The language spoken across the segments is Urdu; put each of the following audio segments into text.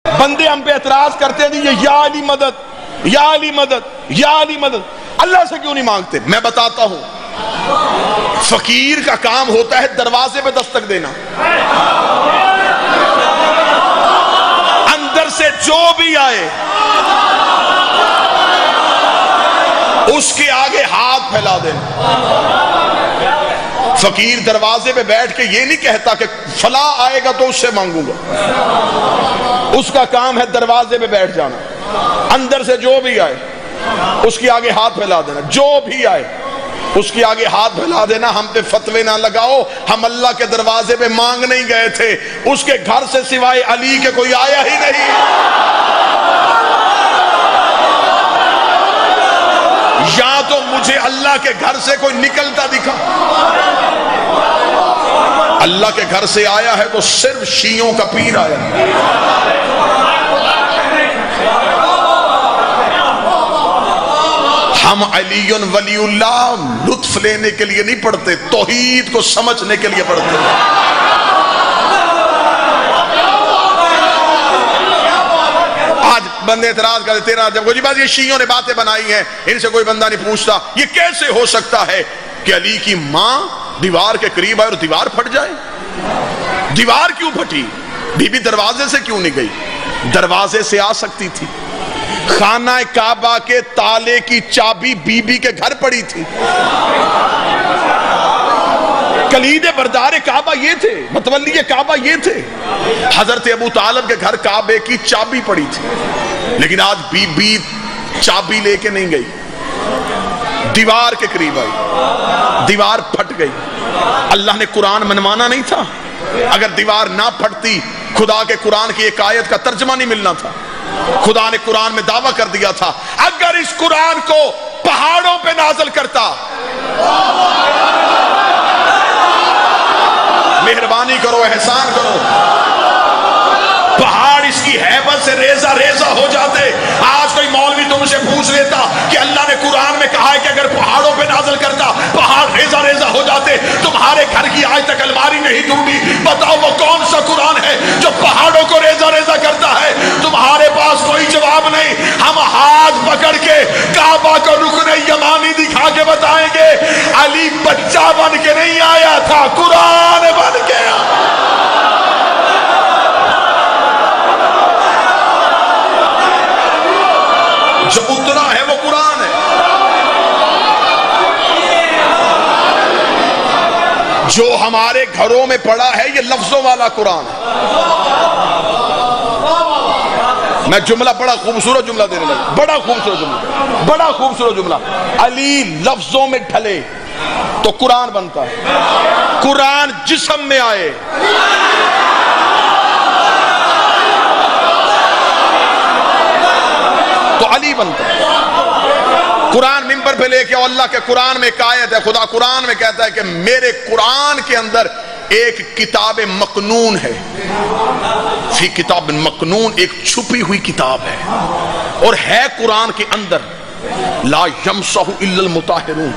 بندے ہم پہ اعتراض کرتے تھے یہ یا علی مدد یا علی مدد یا علی مدد، اللہ سے کیوں نہیں مانگتے؟ میں بتاتا ہوں، فقیر کا کام ہوتا ہے دروازے پہ دستک دینا، اندر سے جو بھی آئے اس کے آگے ہاتھ پھیلا دینا۔ فقیر دروازے پہ بیٹھ کے یہ نہیں کہتا کہ فلاں آئے گا تو اس سے مانگوں گا، اس کا کام ہے دروازے پہ بیٹھ جانا، اندر سے جو بھی آئے اس کے آگے ہاتھ پھیلا دینا، جو بھی آئے اس کے آگے ہاتھ پھیلا دینا۔ ہم پہ فتوے نہ لگاؤ، ہم اللہ کے دروازے پہ مانگ نہیں گئے تھے، اس کے گھر سے سوائے علی کے کوئی آیا ہی نہیں۔ یا تو مجھے اللہ کے گھر سے کوئی نکلتا دکھا، اللہ کے گھر سے آیا ہے تو صرف شیعوں کا پیر آیا ہے۔ ہم علی ولی اللہ لطف لینے کے لیے نہیں پڑھتے، توحید کو سمجھنے کے لیے پڑھتے ہیں۔ آج بندے اعتراض کرتے تیرا جب جی بات یہ شیعوں نے باتیں بنائی ہیں، ان سے کوئی بندہ نہیں پوچھتا، یہ کیسے ہو سکتا ہے کہ علی کی ماں دیوار کے قریب آئے اور دیوار پھٹ جائے؟ دیوار کیوں پھٹی؟ بی بی دروازے سے کیوں نہیں گئی؟ دروازے سے آ سکتی تھی۔ خانہ کعبہ کے تالے کی چابی بی بی کے گھر پڑی تھی، کلید بردار کعبہ یہ تھے، متولی کعبہ یہ تھے۔ حضرت ابو طالب کے گھر کعبے کی چابی پڑی تھی، لیکن آج بی بی چابی لے کے نہیں گئی، دیوار کے قریب آئی، دیوار پھٹ گئی۔ اللہ نے قرآن منوانا نہیں تھا؟ اگر دیوار نہ پھٹتی خدا کے قرآن کی ایک آیت کا ترجمہ نہیں ملنا تھا؟ خدا نے قرآن میں دعویٰ کر دیا تھا اگر اس قرآن کو پہاڑوں پہ نازل کرتا، مہربانی کرو احسان کرو، پہاڑ اس کی ہیبت سے ریزہ ریزہ ہو جاتے۔ آج کوئی مولوی تم سے پوچھ لیتا کہ اللہ نے قرآن میں کہا ہے کہ اگر پہاڑوں پہ نازل کرتا پہاڑ ریزہ ریزہ ہو جاتے، تمہارے گھر کی آج تک الماری نہیں ٹوٹی، بتاؤ وہ کون سا قرآن ہے جو پہاڑوں کو ریزہ ریزہ کرتا ہے؟ تمہارے پاس کوئی جواب نہیں۔ ہم ہاتھ پکڑ کے کعبہ کو رکن یمانی دکھا کے بتائیں گے علی بچہ بن کے نہیں آیا تھا، قرآن بن کے آیا۔ جو اترا ہے وہ قرآن ہے، جو ہمارے گھروں میں پڑا ہے یہ لفظوں والا قرآن ہے۔ میں جملہ بڑا خوبصورت جملہ دینے لگا، بڑا خوبصورت جملہ، بڑا خوبصورت جملہ۔ علی لفظوں میں ڈھلے تو قرآن بنتا ہے، قرآن جسم میں آئے تو علی بنتا ہے۔ قرآن ممبر پہ لے کے اللہ کے قرآن میں ایک آیت ہے، خدا قرآن میں کہتا ہے کہ میرے قرآن کے اندر ایک کتاب مکنون ہے، فی کتاب مکنون، ایک چھپی ہوئی کتاب ہے، اور ہے قرآن کے اندر لا یمسہ الا المطہرون،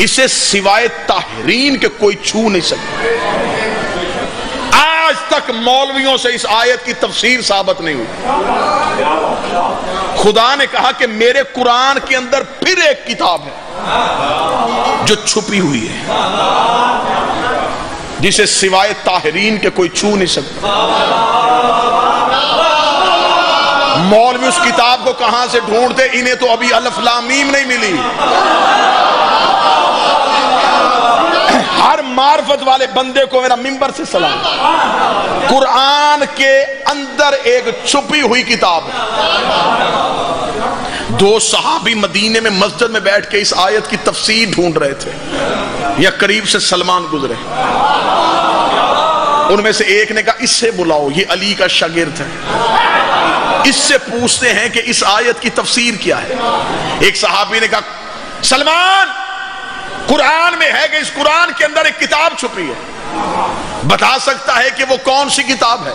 اسے سوائے طاہرین کے کوئی چھو نہیں سکتا۔ آج تک مولویوں سے اس آیت کی تفسیر ثابت نہیں ہوئی۔ خدا نے کہا کہ میرے قرآن کے اندر پھر ایک کتاب ہے جو چھپی ہوئی ہے، جسے سوائے طاہرین کے کوئی چھو نہیں سکتا۔ مولوی اس کتاب کو کہاں سے ڈھونڈتے؟ انہیں تو ابھی الف لام میم نہیں ملی۔ ہر معرفت والے بندے کو میرا ممبر سے سلام۔ قرآن کے اندر ایک چھپی ہوئی کتاب ہے۔ دو صحابی مدینے میں مسجد میں بیٹھ کے اس آیت کی تفسیر ڈھونڈ رہے تھے، یا قریب سے سلمان گزرے، ان میں سے ایک نے کہا اس سے بلاؤ، یہ علی کا شاگرد ہے، اس سے پوچھتے ہیں کہ اس آیت کی تفسیر کیا ہے۔ ایک صحابی نے کہا سلمان، قرآن میں ہے کہ اس قرآن کے اندر ایک کتاب چھپی ہے، بتا سکتا ہے کہ وہ کون سی کتاب ہے؟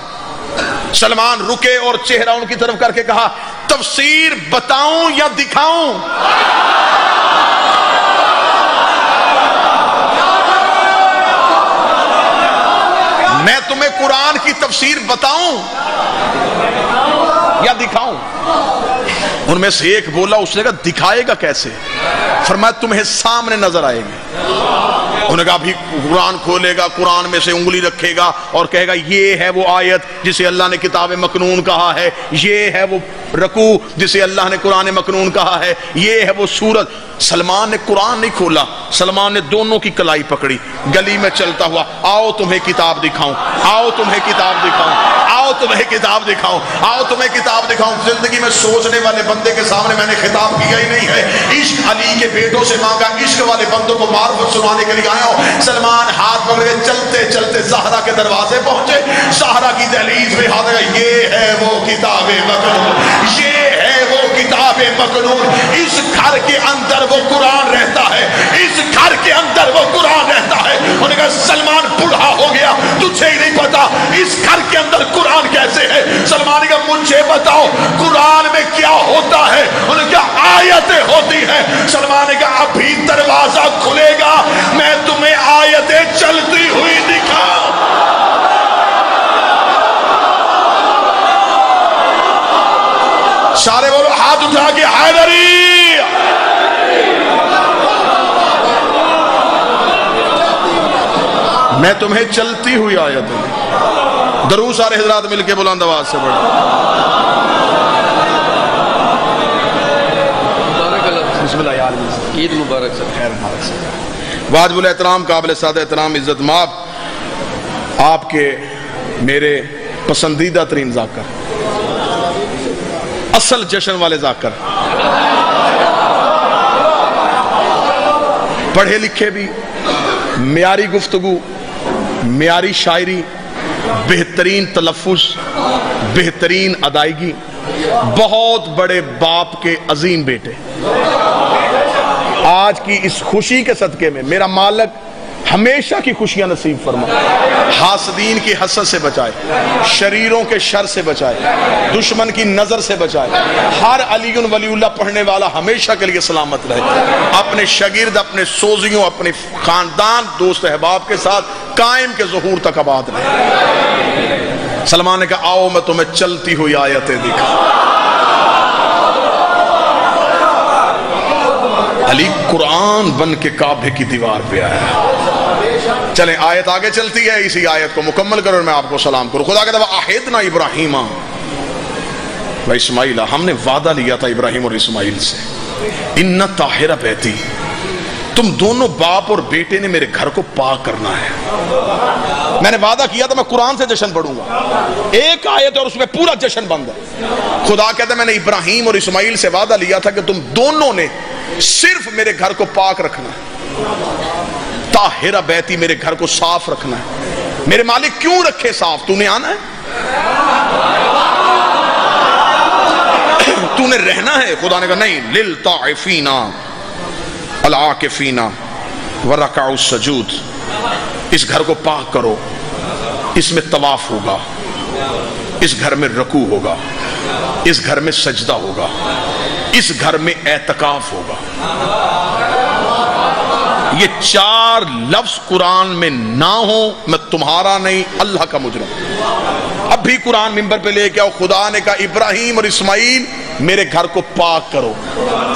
سلمان رکے اور چہرہ ان کی طرف کر کے کہا تفسیر بتاؤں یا دکھاؤں؟ میں تمہیں قرآن کی تفسیر بتاؤں؟ دکھاؤں؟ ان میں سے ایک بولا، اس نے کہا دکھائے گا کیسے؟ فرمایا تمہیں سامنے نظر آئے گی۔ انہوں نے کہا ابھی قرآن کھولے گا، قرآن میں سے انگلی رکھے گا اور کہے گا یہ ہے وہ آیت جسے اللہ نے کتاب مکنون کہا ہے، یہ ہے وہ رکوع جسے اللہ نے قرآن مکنون کہا ہے، یہ ہے وہ سورت۔ سلمان نے قرآن نہیں کھولا، سلمان نے دونوں کی کلائی پکڑی، گلی میں چلتا ہوا، آؤ تمہیں کتاب دکھاؤں، آؤ تمہیں کتاب دکھاؤں، آؤ تمہیں کتاب دکھاؤں، آؤ تمہیں کتاب دکھاؤں۔ زندگی میں سوچنے والے بندے کے سامنے میں نے خطاب کیا ہی نہیں ہے، عشق علی کے بیٹوں سے مانگا، عشق والے بندوں کو معرفت سنانے کے لیے آیا ہوں۔ سلمان ہاتھ پکڑ کے چلتے چلتے زہرا کے دروازے پہنچے، زہرا کی دہلیز میں ہاتھ لگا، یہ ہے وہ کتاب مکنون، یہ ہے وہ کتاب مکنون۔ اس گھر کے اندر وہ قرآن رہتا ہے، اس گھر کے اندر وہ قرآن رہتا ہے۔ انہوں نے کہا سلمان بوڑھا ہو گیا، تجھے ہی نہیں پتا اس گھر کے اندر قرآن کیسے ہے؟ سلمان نے کہا مجھے بتاؤ قرآن میں کیا ہوتا ہے؟ انہوں نے کہا آیتیں ہوتی ہیں۔ سلمان نے کہا ابھی دروازہ کھلے گا، میں تمہیں آیتیں چلتی ہوئی دکھاؤں۔ سارے بولو ہاتھ اٹھا کے حیدری۔ میں تمہیں چلتی ہوئی آیتیں۔ درود سارے حضرات مل کے بلند آواز سے پڑھیں۔ بسم اللہ یا عالم، عید مبارک سب خیر مبارک سب۔ واجب الاحترام، قابل سادہ احترام، عزت مآب، آپ کے میرے پسندیدہ ترین ذاکر، اصل جشن والے ذاکر، پڑھے لکھے بھی، معیاری گفتگو، معیاری شاعری، بہترین تلفظ، بہترین ادائیگی، بہت بڑے باپ کے عظیم بیٹے۔ آج کی اس خوشی کے صدقے میں میرا مالک ہمیشہ کی خوشیاں نصیب فرمائے، حاسدین کی حسد سے بچائے، شریروں کے شر سے بچائے، دشمن کی نظر سے بچائے، ہر علی ولی اللہ پڑھنے والا ہمیشہ کے لیے سلامت رہے، اپنے شاگرد، اپنے سوزیوں، اپنے خاندان، دوست احباب کے ساتھ قائم کے ظہور تک آباد رہے۔ سلمان نے کہا آؤ میں تمہیں چلتی ہوئی آیتیں دکھاؤں۔ علی قرآن بن کے کعبے کی دیوار پہ آیا۔ چلیں آیت آگے چلتی ہے، اسی آیت کو مکمل کرو اور میں آپ کو سلام کروں۔ خدا کہتا ہے وَأَحِدْنَا إِبْرَاهِيمَ وَإِسْمَاعِيلَ، ہم نے وعدہ لیا تھا ابراہیم اور اسماعیل سے، إِنَّ طَاهِرَ بَيْتِي، تم دونوں باپ اور بیٹے نے میرے گھر کو پاک کرنا ہے۔ میں نے وعدہ کیا تھا میں قرآن سے جشن پڑھوں گا، ایک آیت اور اس میں پورا جشن بند ہے۔ خدا کہتا ہے میں نے ابراہیم اور اسماعیل سے وعدہ لیا تھا کہ تم دونوں نے صرف میرے گھر کو پاک رکھنا ہے، طاہرہ بیتی، میرے گھر کو صاف رکھنا ہے۔ میرے مالک کیوں رکھے صاف؟ تو نے آنا ہے، تو نے رہنا ہے۔ خدا نے کہا نہیں، للطائفین العاکفین ورکع السجود، اس گھر کو پاک کرو، اس میں طواف ہوگا، اس گھر میں رکوع ہوگا، اس گھر میں سجدہ ہوگا، اس گھر میں اعتکاف ہوگا۔ یہ چار لفظ قرآن میں نہ ہو، میں تمہارا نہیں اللہ کا مجرم۔ اب بھی قرآن ممبر پہ لے کے آؤ، خدا نے کہا ابراہیم اور اسماعیل میرے گھر کو پاک کرو،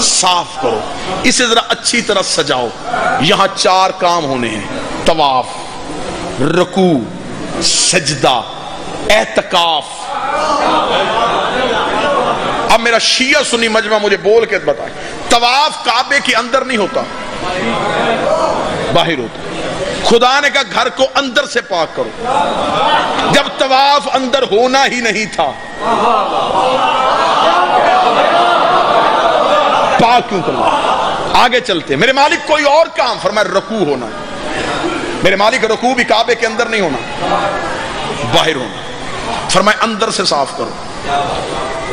صاف کرو، اسے ذرا اچھی طرح سجاؤ۔ یہاں چار کام ہونے ہیں، طواف، رکوع، سجدہ، اعتکاف۔ اب میرا شیعہ سنی مجمع مجھے بول کے بتائے، طواف کعبے کے اندر نہیں ہوتا، باہر ہوتا۔ خدا نے کہا گھر کو اندر سے پاک کرو، جب طواف اندر ہونا ہی نہیں تھا پاک کیوں کرنا؟ آگے چلتے میرے مالک کوئی اور کام، فرمایا رکوع ہونا، میرے مالک رکوع بھی کعبے کے اندر نہیں ہونا، باہر ہونا، فرمایا اندر سے صاف کرو۔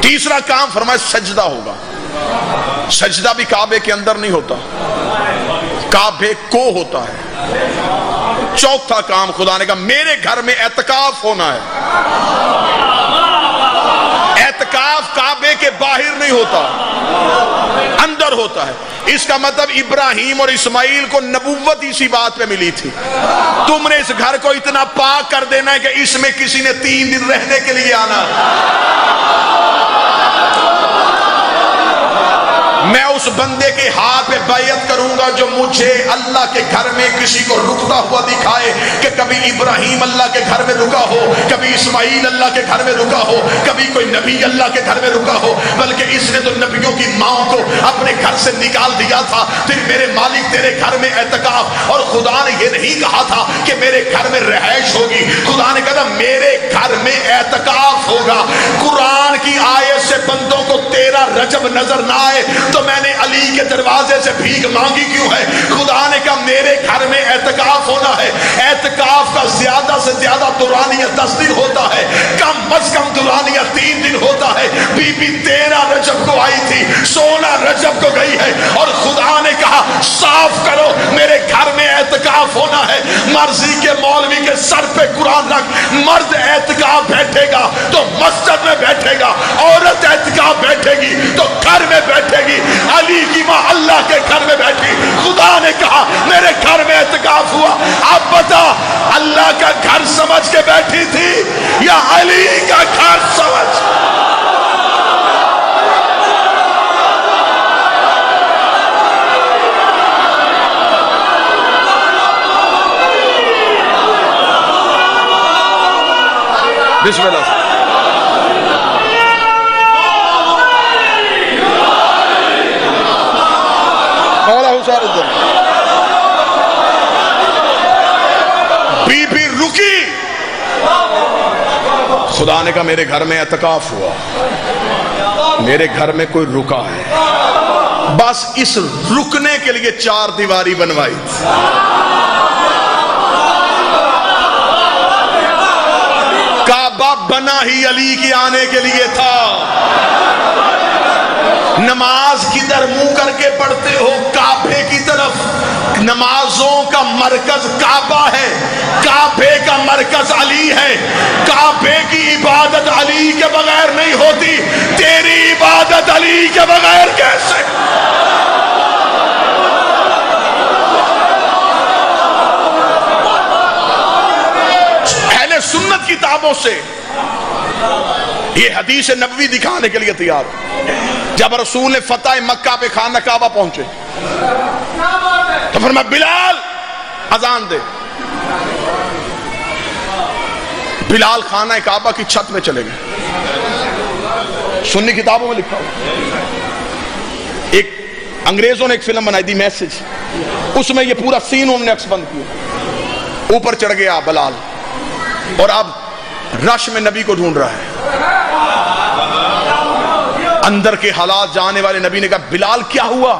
تیسرا کام فرمایا سجدہ ہوگا، سجدہ بھی کعبے کے اندر نہیں ہوتا، کعبے کو ہوتا ہے۔ چوتھا کام خدا نے کہا میرے گھر میں اعتکاف ہونا ہے، اعتکاف کعبے کے باہر نہیں ہوتا، اندر ہوتا ہے۔ اس کا مطلب ابراہیم اور اسماعیل کو نبوت اسی بات پہ ملی تھی، تم نے اس گھر کو اتنا پاک کر دینا ہے کہ اس میں کسی نے 3 دن رہنے کے لیے آنا۔ اس بندے کے ہاتھ پہ بیعت کروں گا جو مجھے اللہ کے گھر میں کسی کو رکتا ہوا دکھائے کہ کبھی ابراہیم اللہ کے گھر میں رکا ہو، کبھی اسماعیل اللہ کے گھر میں رکا ہو، کبھی کوئی نبی اللہ کے گھر میں رکا ہو، بلکہ اس نے تو نبیوں کی ماں کو اپنے گھر سے نکال دیا تھا۔ پھر میرے مالک تیرے گھر میں اعتکاف، اور خدا نے یہ نہیں کہا تھا کہ میرے گھر میں رہائش ہوگی، خدا نے کہا میرے گھر میں اعتکاف ہوگا۔ قرآن کی آیت سے بندوں کو تیرا رجب نظر نہ آئے تو میں نے علی کے دروازے سے بھیک مانگی کیوں ہے؟ خدا نے کہا میرے گھر میں اعتکاف ہونا ہے۔ اعتکاف کا زیادہ سے زیادہ دورانیہ 10 دن ہوتا ہے، کم از کم دورانیہ 3 دن ہوتا ہے۔ بی بی 13 رجب کو آئی تھی، 16 رجب کو گئی ہے، اور خدا نے کہا صاف کرو میرے گھر میں اعتکاف ہونا ہے۔ مرضی کے مولوی کے سر پہ قرآن رکھ، مرد اعتکاف بیٹھے گا تو مسجد میں بیٹھے گا، عورت اعتکاف بیٹھے گی تو گھر میں بیٹھے گی۔ علی کی ماں اللہ کے گھر میں بیٹھی، خدا نے کہا میرے گھر میں اعتکاف ہوا۔ اب بتا اللہ کا گھر سمجھ کے بیٹھی تھی یا علی کا گھر سمجھ؟ بسم اللہ۔ مولا حسین الدین بی بی رکی، خدا نے کہا میرے گھر میں اعتکاف ہوا، میرے گھر میں کوئی رکا ہے، بس اس رکنے کے لیے 4 دیواری بنوائی۔ کعبہ بنا ہی علی کے آنے کے لیے تھا۔ نماز کدھر منہ کر کے پڑھتے ہو؟ کعبے کی طرف۔ نمازوں کا مرکز کعبہ ہے، کعبے کا مرکز علی ہے۔ کعبے کی عبادت علی کے بغیر نہیں ہوتی، تیری عبادت علی کے بغیر کیسے؟ اہل سنت کتابوں سے یہ حدیث نبوی دکھانے کے لیے تیار ہو۔ جب رسول نے فتح مکہ پہ خانہ کعبہ پہنچے تو فرمایا بلال اذان دے۔ بلال خانہ کعبہ کی چھت میں چلے گئے۔ سنی کتابوں میں لکھا ہوا، ایک انگریزوں نے ایک فلم بنائی دی میسج، اس میں یہ پورا سین انہوں نے عکس بند کیا۔ اوپر چڑھ گیا بلال اور اب رش میں نبی کو ڈھونڈ رہا ہے۔ اندر کے حالات جانے والے نبی نے کہا بلال کیا ہوا؟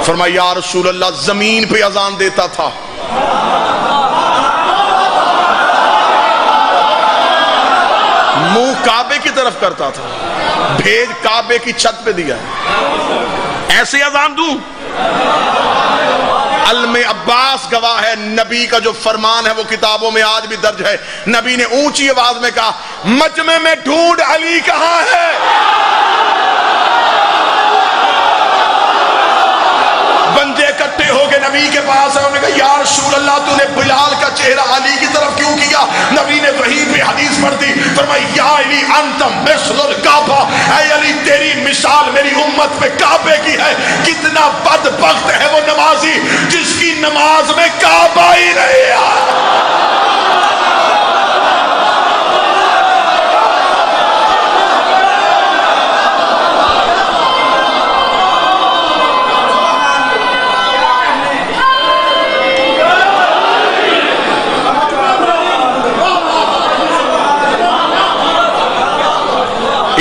فرمایا یا رسول اللہ زمین پہ اذان دیتا تھا، منہ کعبے کی طرف کرتا تھا، بھیج کعبے کی چھت پہ دیا ہے، ایسے اذان دوں؟ علم عباس گواہ ہے، نبی کا جو فرمان ہے وہ کتابوں میں آج بھی درج ہے۔ نبی نے اونچی آواز میں کہا مجمع میں ڈھونڈ علی کہاں ہے؟ بندے اکٹھے ہو کے نبی کے پاس آئے، انہوں نے کہا یا رسول اللہ تو نے بلال کا چہرہ علی کی طرف کیوں کیا؟ نبی نے وہی پہ حدیث پڑھ دی، فرمایا یا علی انت مثل الکعبہ، اے علی تیری مثال میری امت میں کعبے کی ہے۔ کتنا بدبخت ہے وہ نمازی جس کی نماز میں کعبہ ہی نہیں ہے۔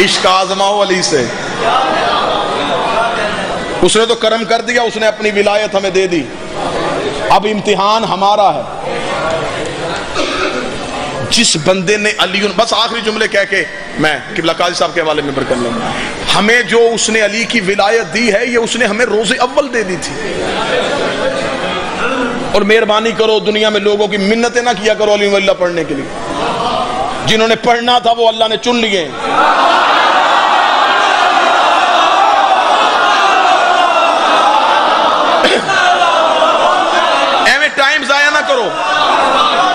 عشق آزماؤ علی سے، اس نے تو کرم کر دیا، اس نے اپنی ولایت ہمیں دے دی، اب امتحان ہمارا ہے۔ جس بندے نے علی، بس آخری جملے کہہ کے میں قبلہ قاضی صاحب کے حوالے میں کر لوں، ہمیں جو اس نے علی کی ولایت دی ہے یہ اس نے ہمیں روز اول دے دی تھی۔ اور مہربانی کرو دنیا میں لوگوں کی منتیں نہ کیا کرو علی اللہ پڑھنے کے لیے، جنہوں نے پڑھنا تھا وہ اللہ نے چن لیے۔ ٹائم ضائع نہ کرو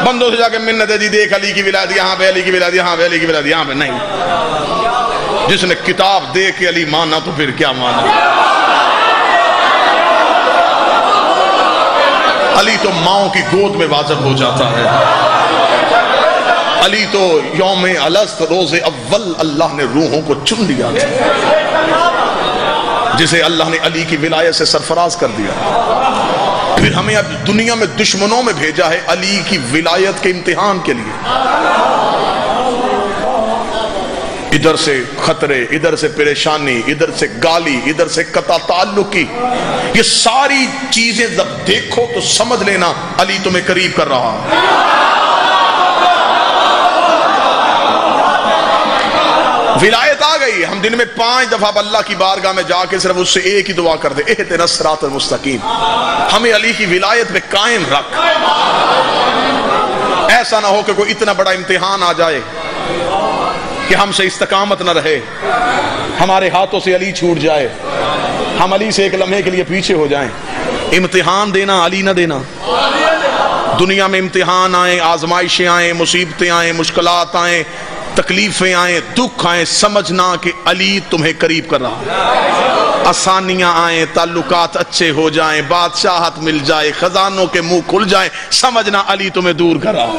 بندوں سے جا کے منتیں دی، دیکھ علی کی ولایت یہاں پہ، علی کی ولایت یہاں پہ، علی کی ولایت یہاں پہ، نہیں۔ جس نے کتاب دے کے علی مانا تو پھر کیا مانا۔ علی تو ماؤں کی گود میں واجب ہو جاتا ہے. علی تو یوم الست روز اول اللہ نے روحوں کو چن لیا تھا، جسے اللہ نے علی کی ولایت سے سرفراز کر دیا. پھر ہمیں اب دنیا میں دشمنوں میں بھیجا ہے علی کی ولایت کے امتحان کے لیے. ادھر سے خطرے، ادھر سے پریشانی، ادھر سے گالی، ادھر سے قطع تعلقی. یہ ساری چیزیں جب دیکھو تو سمجھ لینا علی تمہیں قریب کر رہا ہے. ولایت آ گئی. ہم دن میں 5 دفعہ اللہ کی بارگاہ میں جا کے صرف اس سے ایک ہی دعا کر دے، اہدنا الصراط المستقیم. ہمیں علی کی ولایت میں قائم رکھ. ایسا نہ ہو کہ کوئی اتنا بڑا امتحان آ جائے کہ ہم سے استقامت نہ رہے، ہمارے ہاتھوں سے علی چھوٹ جائے، ہم علی سے ایک لمحے کے لیے پیچھے ہو جائیں. امتحان دینا علی نہ دینا. دنیا میں امتحان آئیں، آزمائشیں آئیں، مصیبتیں آئیں، مشکلات آئیں، تکلیفیں آئیں، دکھ آئیں، سمجھنا کہ علی تمہیں قریب کر رہا ہے. آسانیاں آئیں، تعلقات اچھے ہو جائیں، بادشاہت مل جائے، خزانوں کے منہ کھل جائیں، سمجھنا علی تمہیں دور کر رہا ہے.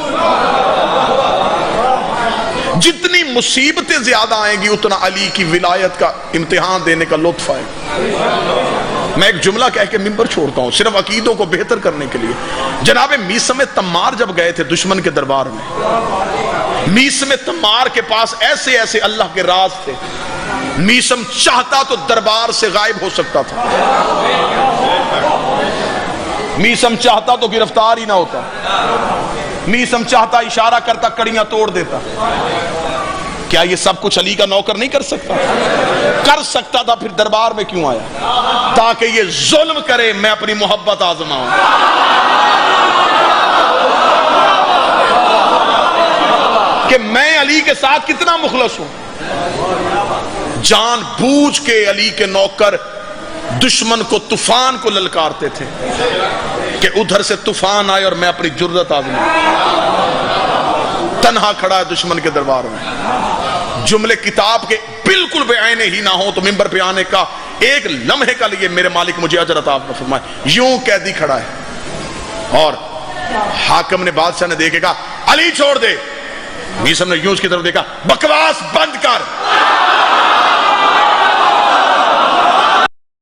جتنی مصیبتیں زیادہ آئیں گی اتنا علی کی ولایت کا امتحان دینے کا لطف آئے. میں ایک جملہ کہہ کے منبر چھوڑتا ہوں صرف عقیدوں کو بہتر کرنے کے لیے. جناب میثم تمار جب گئے تھے دشمن کے دربار میں، میثم تمار کے پاس ایسے ایسے اللہ کے راز تھے. میثم چاہتا تو دربار سے غائب ہو سکتا تھا، میثم چاہتا تو گرفتار ہی نہ ہوتا، میثم چاہتا اشارہ کرتا کڑیاں توڑ دیتا. کیا یہ سب کچھ علی کا نوکر نہیں کر سکتا؟ کر سکتا تھا، پھر دربار میں کیوں آیا؟ تاکہ یہ ظلم کرے، میں اپنی محبت آزماؤں. کہ میں علی کے ساتھ کتنا مخلص ہوں. جان بوجھ کے علی کے نوکر دشمن کو، طوفان کو للکارتے تھے کہ ادھر سے طوفان آئے اور میں اپنی جرت آزماؤں. تنہا کھڑا ہے دشمن کے دربار میں. جملے کتاب کے بالکل بے آئینے ہی نہ ہو تو منبر پہ آنے کا ایک لمحے کا لیے میرے مالک مجھے اجر عطا فرمائے. یوں قیدی کھڑا ہے اور حاکم نے، بادشاہ نے دیکھے کہا علی چھوڑ دے. میثم نے یوں اس کی طرف دیکھا، بکواس بند کر.